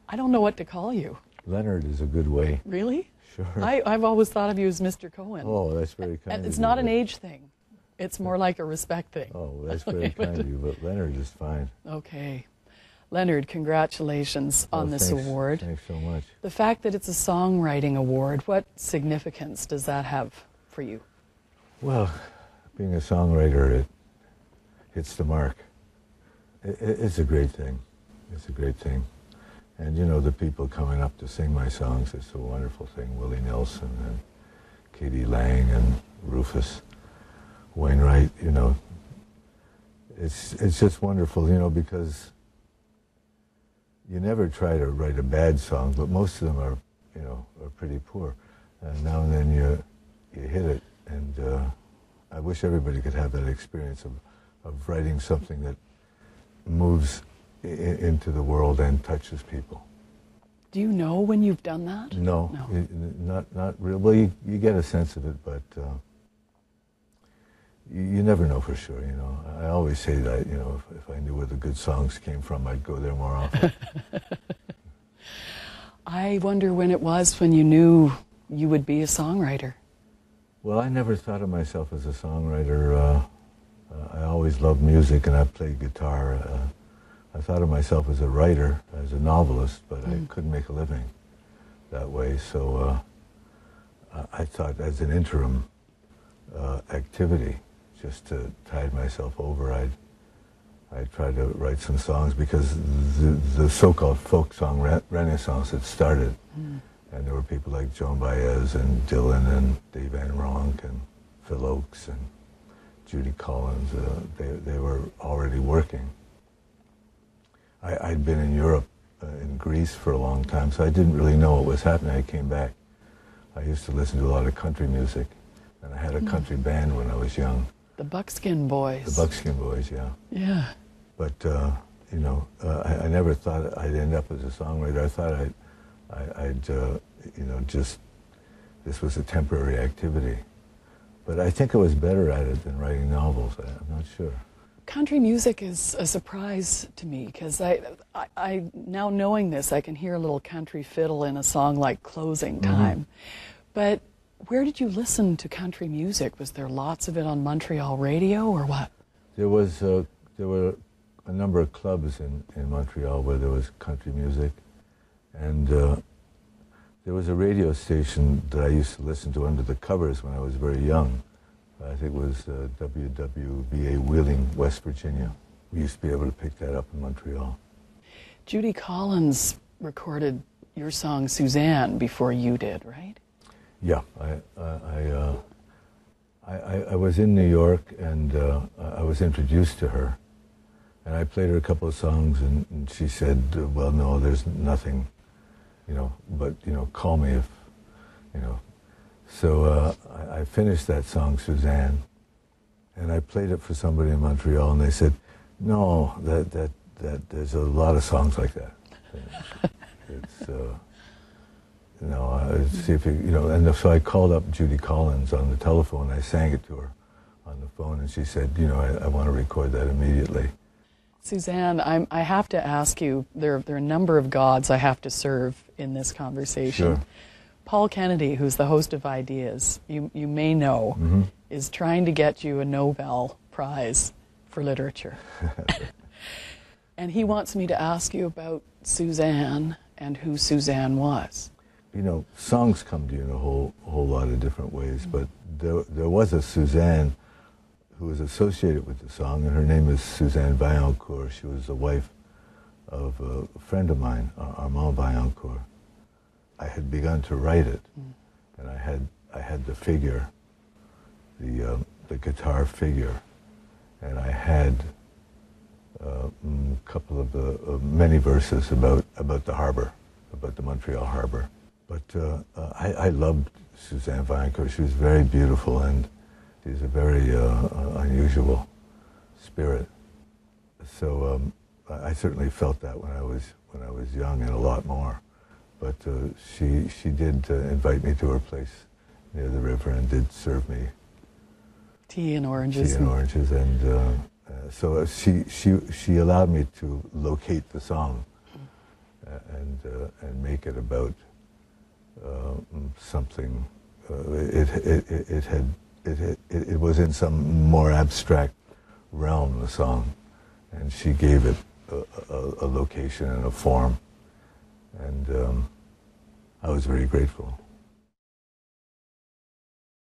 I don't know what to call you. Leonard is a good way. Really? Sure. I've always thought of you as Mr. Cohen. Oh, that's very kind And of it's you. not an age thing. It's more like a respect thing. Oh, that's very kind of you, but Leonard is fine. Okay. Leonard, congratulations on this thanks, award. Thanks so much. The fact that it's a songwriting award, what significance does that have for you? Well, being a songwriter, it hits the mark. It's a great thing. It's a great thing. And, you know, the people coming up to sing my songs, it's a wonderful thing. Willie Nelson and Katie Lang and Rufus Wainwright, you know. It's just wonderful, you know, because you never try to write a bad song, but most of them are, you know, are pretty poor. And now and then you hit it, and I wish everybody could have that experience of writing something that moves into the world and touches people. Do you know when you've done that? No. Not really. Well, you get a sense of it, but you never know for sure, you know. I always say that, you know, if I knew where the good songs came from, I'd go there more often. I wonder when it was when you knew you would be a songwriter. Well, I never thought of myself as a songwriter. I always loved music, and I played guitar. I thought of myself as a writer, as a novelist, but I couldn't make a living that way. So I thought as an interim activity, just to tide myself over, I'd try to write some songs, because the so-called folk song renaissance had started. And there were people like Joan Baez and Dylan and Dave Van Ronk and Phil Oakes and Judy Collins. They were already working. I'd been in Europe, in Greece for a long time, so I didn't really know what was happening. I came back. I used to listen to a lot of country music, and I had a country band when I was young. The Buckskin Boys. The Buckskin Boys, yeah. Yeah. But, you know, I never thought I'd end up as a songwriter. I thought I'd you know, just, this was a temporary activity. But I think I was better at it than writing novels. I'm not sure. Country music is a surprise to me, because I now knowing this, I can hear a little country fiddle in a song like Closing Time. But where did you listen to country music? Was there lots of it on Montreal radio, or what? There were a number of clubs in Montreal where there was country music, and there was a radio station that I used to listen to under the covers when I was very young. I think it was WWVA Wheeling, West Virginia. We used to be able to pick that up in Montreal. Judy Collins recorded your song Suzanne before you did, right? Yeah, I was in New York, and I was introduced to her, and I played her a couple of songs, and she said, well, no, there's nothing, you know, but, you know, call me if, you know. So I finished that song, Suzanne, and I played it for somebody in Montreal, and they said, no, that there's a lot of songs like that. It's, you know, see if you know, and so I called up Judy Collins on the telephone. I sang it to her on the phone, and she said, you know, I want to record that immediately. Suzanne, I have to ask you, there are a number of gods I have to serve in this conversation. Sure. Paul Kennedy, who's the host of Ideas, you may know, is trying to get you a Nobel Prize for literature. And he wants me to ask you about Suzanne and who Suzanne was. You know, songs come to you in a whole lot of different ways, but there was a Suzanne who was associated with the song, and her name is Suzanne Vaillancourt. She was the wife of a friend of mine, Armand Vaillancourt. I had begun to write it, and I had the figure, the guitar figure, and I had a couple of the many verses about the harbor, about the Montreal harbor. But I loved Suzanne Vaillancourt. She was very beautiful, and she's a very unusual spirit. So I certainly felt that when I was young, and a lot more. But she did invite me to her place near the river, and did serve me tea and oranges. Tea and oranges, and so she allowed me to locate the song, and and make it about something. It was in some more abstract realm, the song, and she gave it a location and a form, and I was very grateful.